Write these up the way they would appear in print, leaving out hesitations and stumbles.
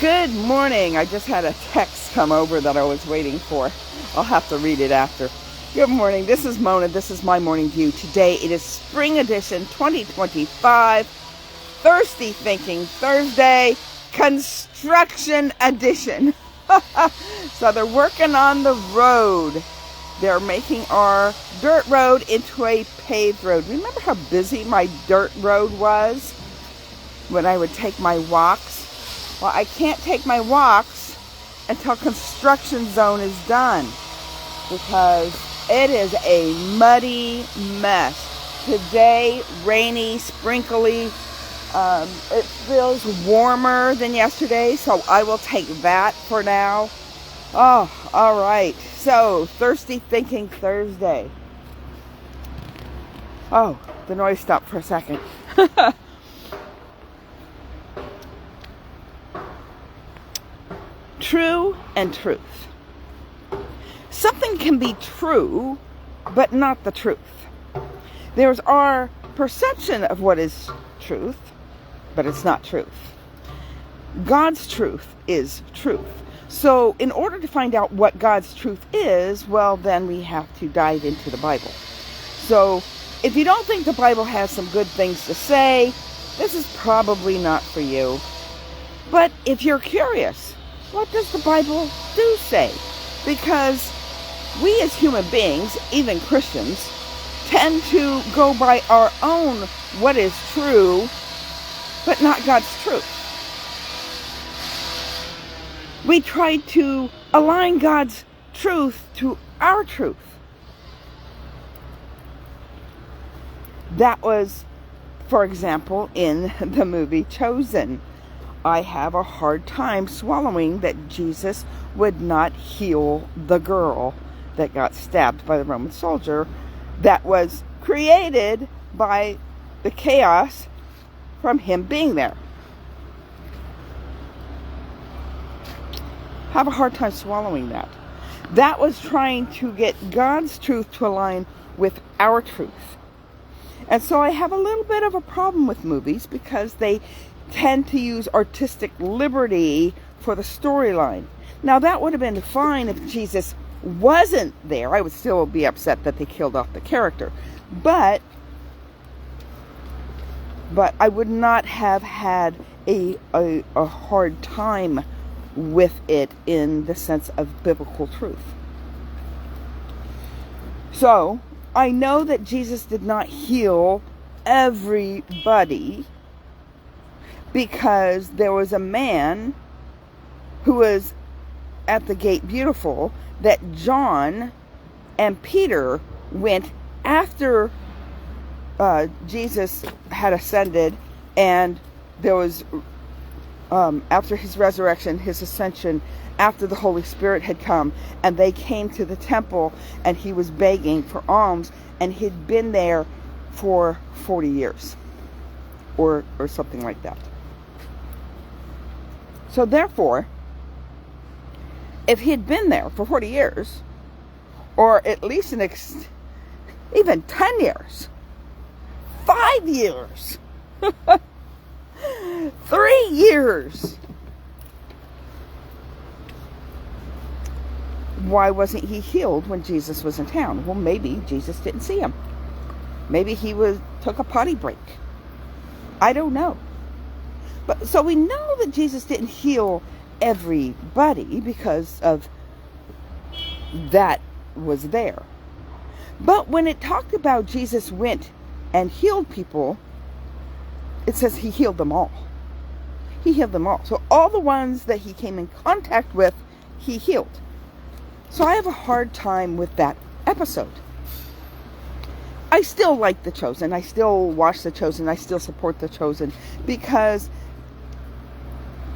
Good morning. I just had a text come over that I was waiting for. I'll have to read it after. Good morning. This is Mona. This is my morning view. Today it is Spring Edition 2025. Thirsty Thinking Thursday. Construction Edition. So they're working on the road. They're making our dirt road into a paved road. Remember how busy my dirt road was when I would take my walks? Well, I can't take my walks until construction zone is done because it is a muddy mess. Today, rainy, sprinkly. It feels warmer than yesterday, so I will take that for now. Oh, all right. So, Thirsty Thinking Thursday. Oh, the noise stopped for a second. True and truth. Something can be true, but not the truth. There's our perception of what is truth, but it's not truth. God's truth is truth. So in order to find out what God's truth is, well, then we have to dive into the Bible. So if you don't think the Bible has some good things to say, this is probably not for you. But if you're curious, what does the Bible do say? Because we as human beings, even Christians, tend to go by our own what is true, but not God's truth. We try to align God's truth to our truth. That was, for example, in the movie Chosen. I have a hard time swallowing that Jesus would not heal the girl that got stabbed by the Roman soldier that was created by the chaos from him being there. Have a hard time swallowing that. That was trying to get God's truth to align with our truth. And so I have a little bit of a problem with movies because they tend to use artistic liberty for the storyline. Now that would have been fine if Jesus wasn't there. I would still be upset that they killed off the character. But I would not have had a hard time with it in the sense of biblical truth. So, I know that Jesus did not heal everybody because there was a man who was at the gate beautiful that John and Peter went after Jesus had ascended, and there was after his resurrection, his ascension, after the Holy Spirit had come, and they came to the temple, and he was begging for alms, and he'd been there for 40 years or something like that. So therefore, if he had been there for 40 years, or at least even 10 years, 5 years, 3 years, why wasn't he healed when Jesus was in town? Well, maybe Jesus didn't see him. Maybe he took a potty break. I don't know. But so we know that Jesus didn't heal everybody because of that was there. But when it talked about Jesus went and healed people, it says he healed them all. He healed them all. So all the ones that he came in contact with, he healed. So I have a hard time with that episode. I still like The Chosen. I still watch The Chosen. I still support The Chosen because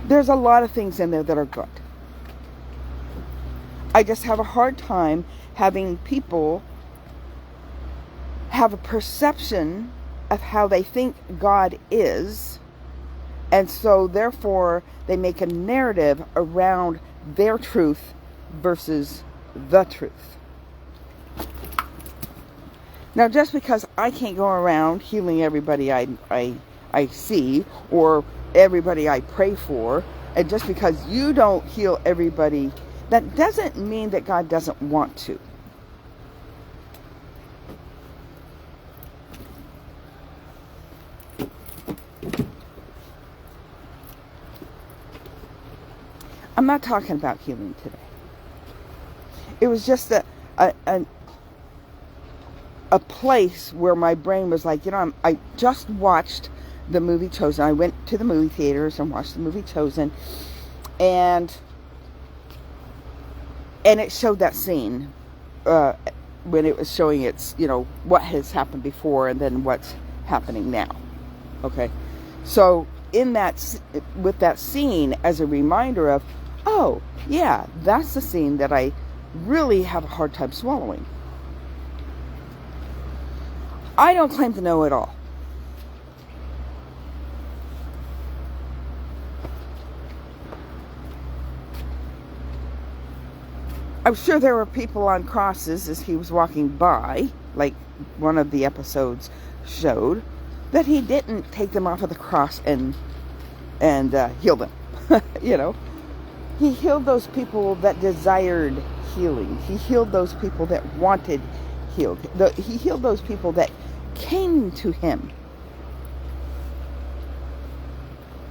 there's a lot of things in there that are good. I just have a hard time having people have a perception of how they think God is, and so therefore they make a narrative around their truth versus the truth. Now, just because I can't go around healing everybody I see or everybody I pray for, And just because you don't heal everybody, that doesn't mean that God doesn't want to. I'm not talking about healing today. It was just a place where my brain was like, I just watched the movie Chosen. I went to the movie theaters and watched the movie Chosen, and it showed that scene when it was showing its, what has happened before and then what's happening now. Okay, so with that scene as a reminder of, oh yeah, that's the scene that I really have a hard time swallowing. I don't claim to know it all. I'm sure there were people on crosses as he was walking by, like one of the episodes showed, that he didn't take them off of the cross and heal them. He healed those people that desired healing. He healed those people that wanted healed. He healed those people that came to him.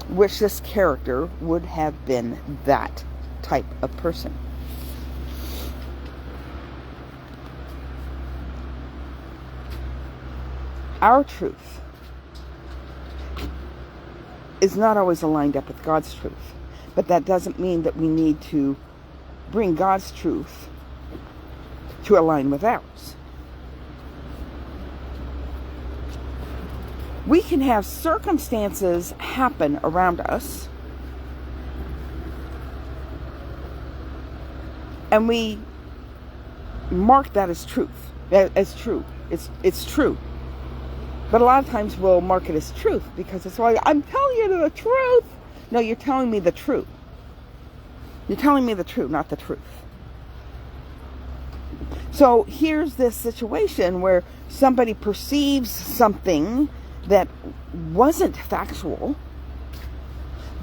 Which this character would have been that type of person. Our truth is not always aligned up with God's truth. But that doesn't mean that we need to bring God's truth to align with ours. We can have circumstances happen around us, and we mark that as truth, as true. It's true. But a lot of times we'll mark it as truth because it's like, I'm telling you the truth. No, you're telling me the truth. You're telling me the truth, not the truth. So here's this situation where somebody perceives something that wasn't factual,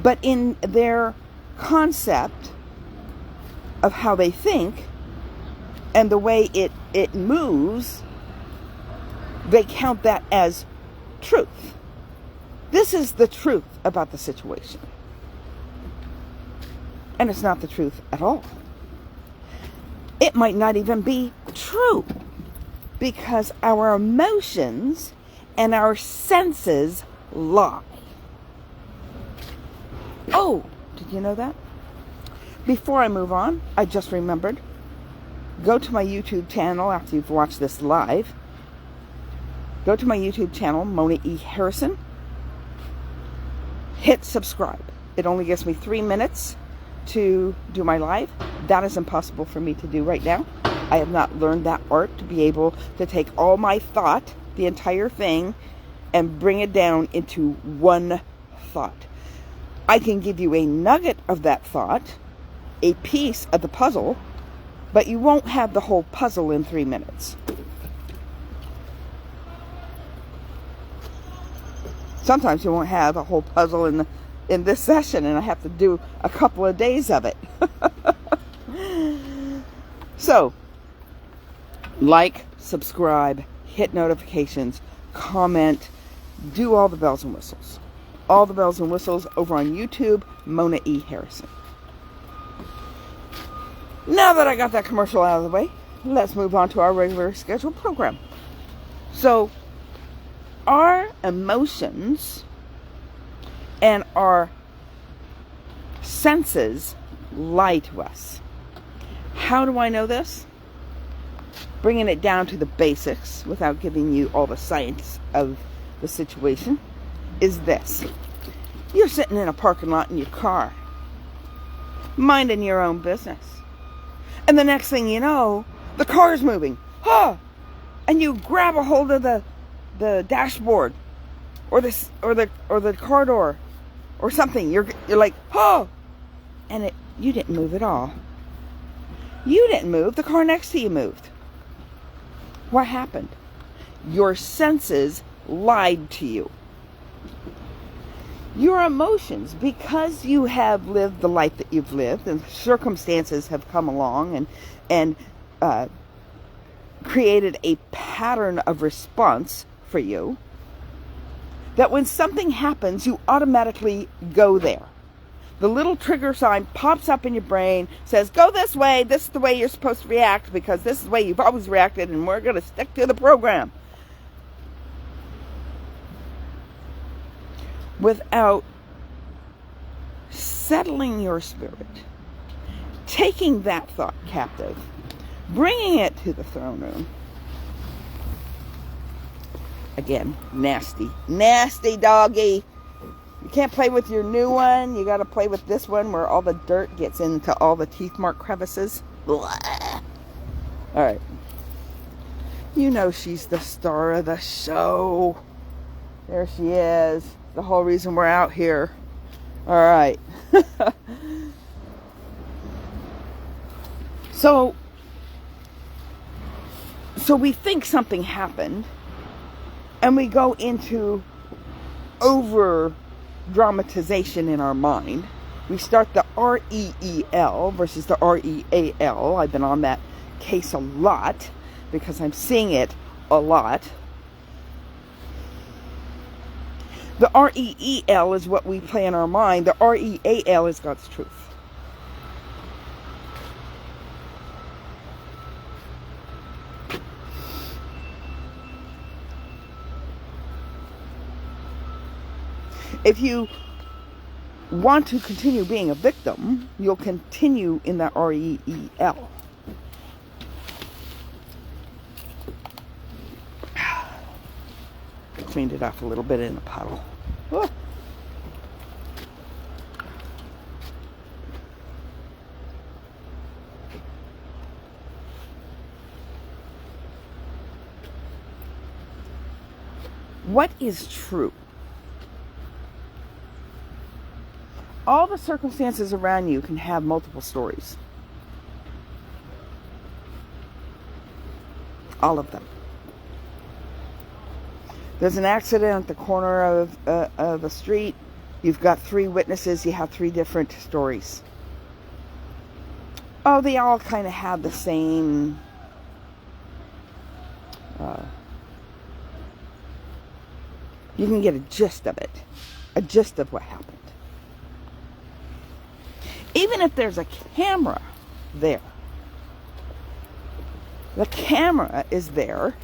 but in their concept of how they think and the way it moves, they count that as truth. This is the truth about the situation. And it's not the truth at all. It might not even be true because our emotions and our senses lie. Oh, did you know that? Before I move on, I just remembered. Go to my YouTube channel after you've watched this live. Go to my YouTube channel, Mona E. Harrison. Hit subscribe. It only gives me 3 minutes to do my live. That is impossible for me to do right now. I have not learned that art to be able to take all my thought, the entire thing, and bring it down into one thought. I can give you a nugget of that thought, a piece of the puzzle, but you won't have the whole puzzle in 3 minutes. Sometimes you won't have a whole puzzle in this session, and I have to do a couple of days of it. So, like, subscribe, hit notifications, comment, do all the bells and whistles. All the bells and whistles over on YouTube, Mona E. Harrison. Now that I got that commercial out of the way, let's move on to our regular scheduled program. So, our emotions and our senses lie to us. How do I know this? Bringing it down to the basics without giving you all the science of the situation is this. You're sitting in a parking lot in your car, minding your own business. And the next thing you know, the car's moving. And you grab a hold of the dashboard or the car door or something. You're like, and you didn't move at all. You didn't move. The car next to you moved. What happened? Your senses lied to you. your emotions, because you have lived the life that you've lived, and circumstances have come along and created a pattern of response for you, that when something happens, you automatically go there. The little trigger sign pops up in your brain, says, go this way, this is the way you're supposed to react, because this is the way you've always reacted, and we're going to stick to the program. Without settling your spirit, taking that thought captive, bringing it to the throne room. Again, nasty doggy. You can't play with your new one. You got to play with this one where all the dirt gets into all the teeth mark crevices. Blah. All right. You know she's the star of the show. There she is. The whole reason we're out here. All right. So we think something happened, and we go into over dramatization in our mind. We start the R-E-E-L versus the R-E-A-L. I've been on that case a lot because I'm seeing it a lot. The R-E-E-L is what we play in our mind. The R-E-A-L is God's truth. If you want to continue being a victim, you'll continue in that R-E-E-L. Cleaned it off a little bit in a puddle. Oh. What is true? All the circumstances around you can have multiple stories. All of them. There's an accident at the corner of a street. You've got 3 witnesses. You have 3 different stories. Oh, they all kind of have the same you can get a gist of it. A gist of what happened. Even if there's a camera there. The camera is there.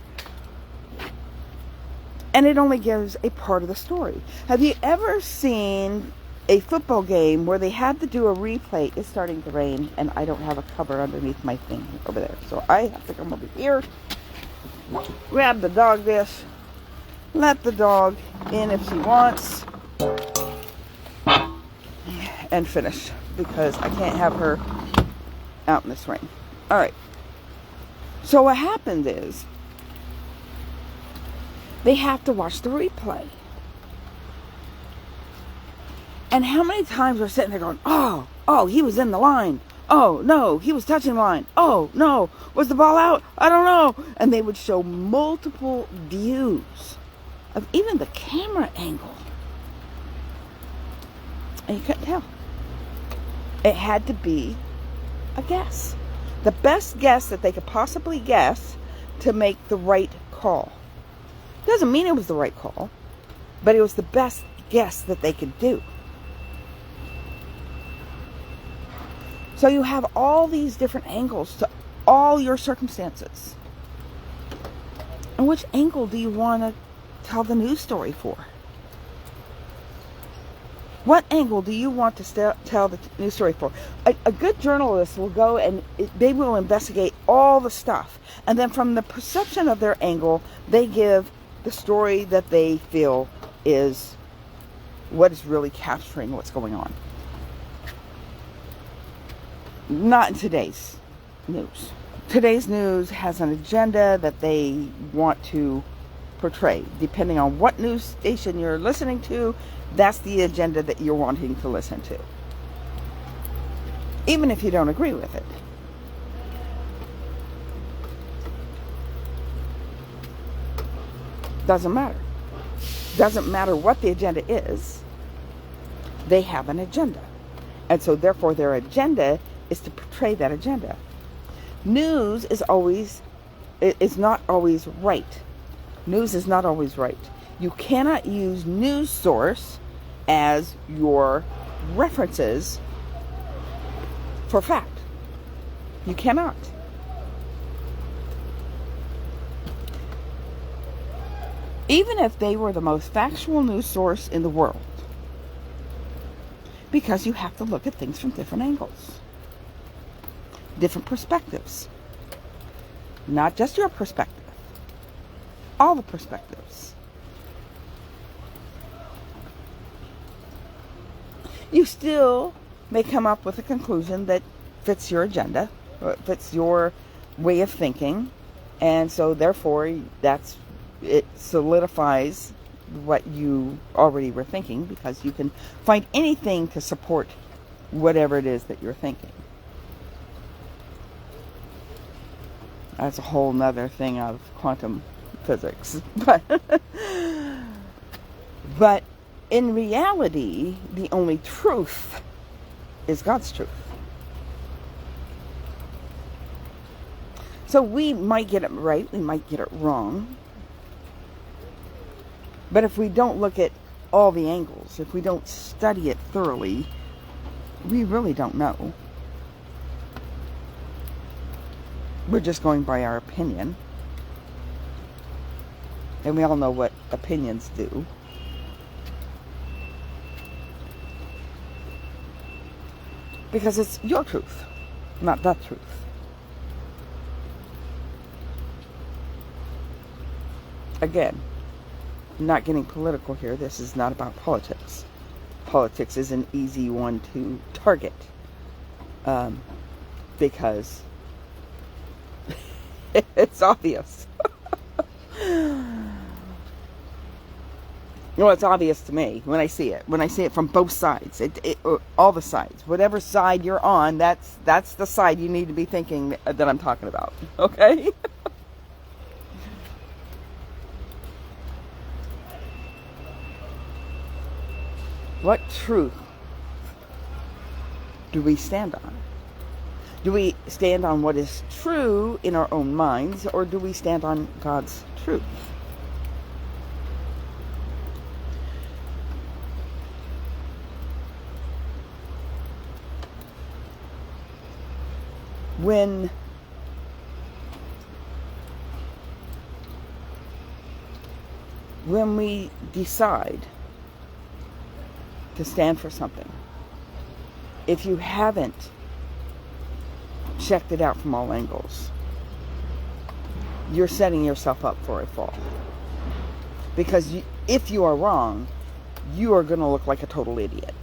And it only gives a part of the story. Have you ever seen a football game where they had to do a replay? It's starting to rain, and I don't have a cover underneath my thing over there. So I have to come over here, grab the dog dish, let the dog in if she wants, and finish. Because I can't have her out in this rain. All right. So what happened is, they have to watch the replay. And how many times we're sitting there going, oh, he was in the line. Oh, no, he was touching the line. Oh, no, was the ball out? I don't know. And they would show multiple views of even the camera angle. And you couldn't tell. It had to be a guess. The best guess that they could possibly guess to make the right call. Doesn't mean it was the right call, but it was the best guess that they could do. So you have all these different angles to all your circumstances. And which angle do you want to tell the news story for? What angle do you want to tell the news story for? A good journalist will go and they will investigate all the stuff. And then from the perception of their angle, they give the story that they feel is what is really capturing what's going on. Not in today's news. Today's news has an agenda that they want to portray. Depending on what news station you're listening to, that's the agenda that you're wanting to listen to. Even if you don't agree with it. Doesn't matter. Doesn't matter what the agenda is. They have an agenda. And so therefore their agenda is to portray that agenda. News is not always right. News is not always right. You cannot use news source as your references for fact. You cannot. Even if they were the most factual news source in the world. Because you have to look at things from different angles. Different perspectives. Not just your perspective. All the perspectives. You still may come up with a conclusion that fits your agenda, or fits your way of thinking, and so therefore it solidifies what you already were thinking, because you can find anything to support whatever it is that you're thinking. That's a whole nother thing of quantum physics. But in reality, the only truth is God's truth. So we might get it right, we might get it wrong. But if we don't look at all the angles, if we don't study it thoroughly, we really don't know. We're just going by our opinion. And we all know what opinions do. Because it's your truth, not the truth. Again, I'm not getting political here. This is not about politics. Politics is an easy one to target. Because it's obvious. You know, it's obvious to me when I see it. When I see it from both sides, all the sides, whatever side you're on, that's the side you need to be thinking that I'm talking about. Okay? What truth do we stand on? Do we stand on what is true in our own minds, or do we stand on God's truth? When we decide to stand for something, if you haven't checked it out from all angles, you're setting yourself up for a fall. Because if you are wrong, you are going to look like a total idiot.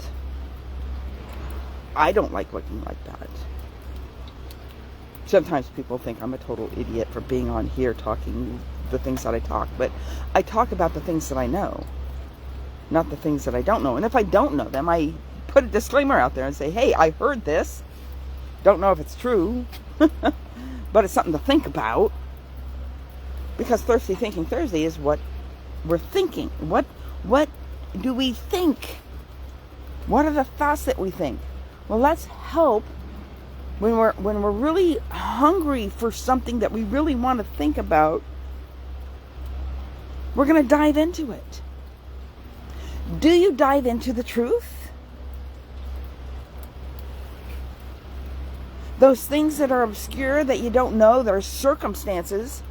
I don't like looking like that. Sometimes people think I'm a total idiot for being on here talking the things that I talk, but I talk about the things that I know, not the things that I don't know. And if I don't know them, I put a disclaimer out there and say, hey, I heard this. Don't know if it's true, but it's something to think about. Because Thirsty Thinking Thursday is what we're thinking. What do we think? What are the thoughts that we think? Well, let's help when we're really hungry for something that we really want to think about. We're going to dive into it. Do you dive into the truth? Those things that are obscure, that you don't know, there are circumstances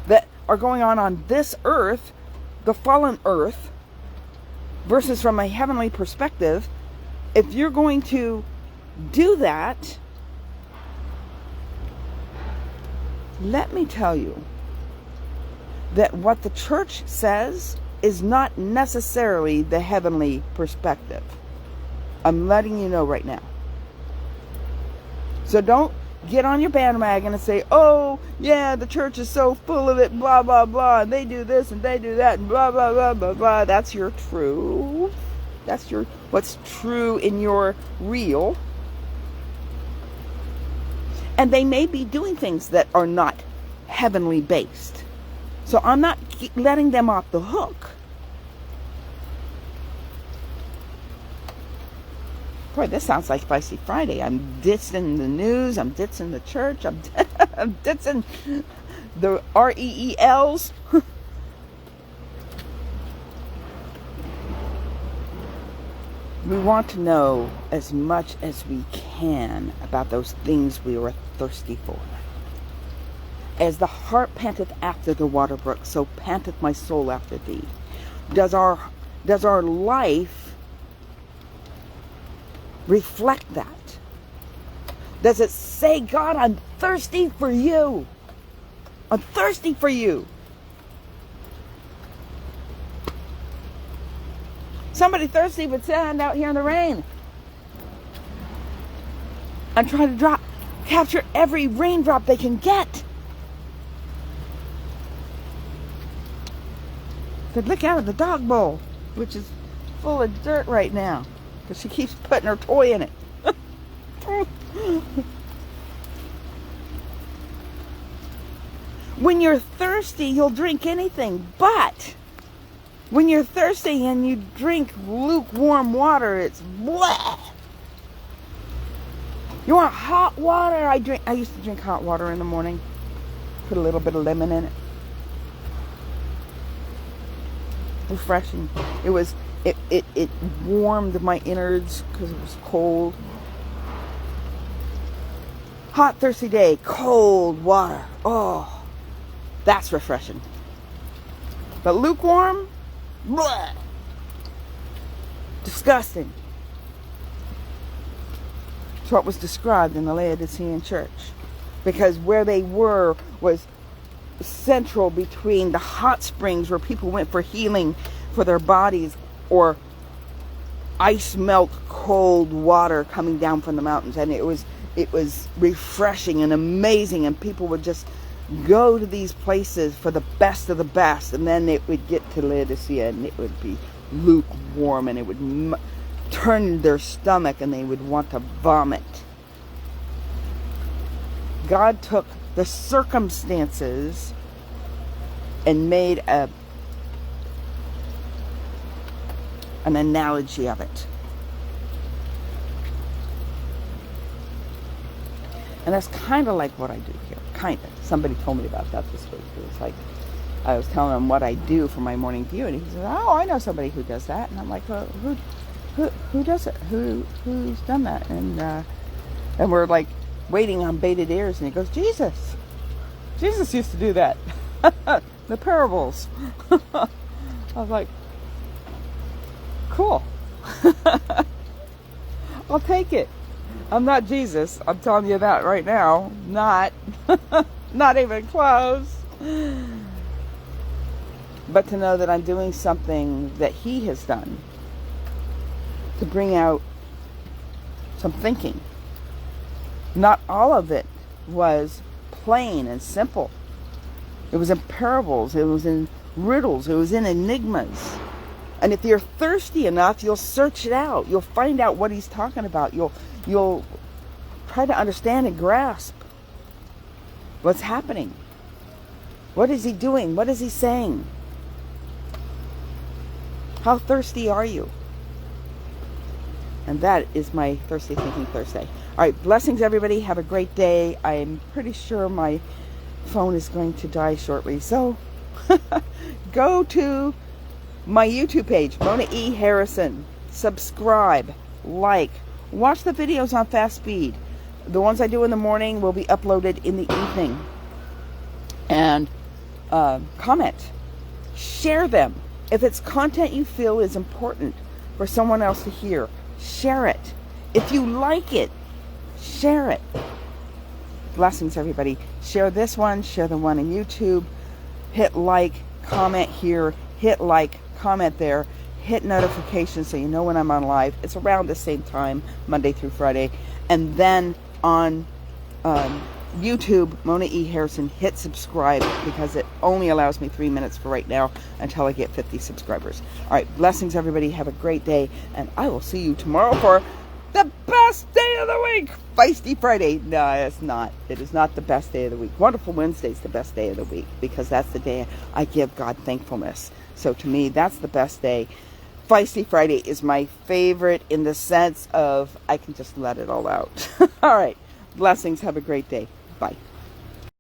that are going on this earth, the fallen earth, versus from a heavenly perspective. If you're going to do that, let me tell you that what the church says is not necessarily the heavenly perspective. I'm letting you know right now. So don't get on your bandwagon and say, oh, yeah, the church is so full of it, blah, blah, blah, and they do this and they do that, and blah, blah, blah, blah, blah. That's your truth. That's what's true in your real. And they may be doing things that are not heavenly based. So I'm not letting them off the hook. Boy, this sounds like Feisty Friday. I'm ditching the news. I'm ditching the church. I'm ditching the REELs. We want to know as much as we can about those things we are thirsty for. As the hart panteth after the water brook, so panteth my soul after thee. Does our life reflect that? Does it say, God, I'm thirsty for you. I'm thirsty for you. Somebody thirsty would stand out here in the rain and try to capture every raindrop they can get. Said, look out of the dog bowl, which is full of dirt right now, because she keeps putting her toy in it. When you're thirsty, you'll drink anything, but when you're thirsty and you drink lukewarm water, it's blah. You want hot water? I used to drink hot water in the morning. Put a little bit of lemon in it. Refreshing. It warmed my innards because it was cold. Hot, thirsty day, cold water. Oh, that's refreshing. But lukewarm, bleh, disgusting. It's what was described in the Laodicean church, because where they were was central between the hot springs where people went for healing for their bodies, or ice melt cold water coming down from the mountains, and it was refreshing and amazing, and people would just go to these places for the best of the best, and then it would get to Laodicea and it would be lukewarm, and it would turn their stomach and they would want to vomit. God took the circumstances and made an analogy of it. And that's kind of like what I do here. Kind of. Somebody told me about that this week. It was like, I was telling him what I do for my morning view, and he said, oh, I know somebody who does that. And I'm like, well, who does it? Who's done that? And we're like waiting on bated ears, and he goes, Jesus used to do that. The parables. I was like, cool. I'll take it. I'm not Jesus. I'm telling you that right now. Not even close. But to know that I'm doing something that he has done to bring out some thinking. Not all of it was plain and simple. It was in parables. It was in riddles. It was in enigmas. And if you're thirsty enough, you'll search it out. You'll find out what he's talking about. You'll try to understand and grasp what's happening. What is he doing? What is he saying? How thirsty are you? And that is my Thirsty Thinking Thursday. All right, blessings, everybody. Have a great day. I'm pretty sure my phone is going to die shortly. So go to my YouTube page, Mona E. Harrison. Subscribe, like, watch the videos on fast speed. The ones I do in the morning will be uploaded in the evening. And comment. Share them. If it's content you feel is important for someone else to hear, share it. If you like it, share it. Blessings, everybody. Share this one, share the one on YouTube. Hit like, comment here, hit like, comment there, hit notifications so you know when I'm on live. It's around the same time, Monday through Friday. And then on YouTube, Mona E. Harrison, hit subscribe, because it only allows me 3 minutes for right now until I get 50 subscribers. All right, blessings, everybody. Have a great day, and I will see you tomorrow for the best day of the week, Feisty Friday. No, it's not. It is not the best day of the week. Wonderful Wednesday is the best day of the week, because that's the day I give God thankfulness. So to me, that's the best day. Feisty Friday is my favorite in the sense of I can just let it all out. All right. Blessings. Have a great day. Bye.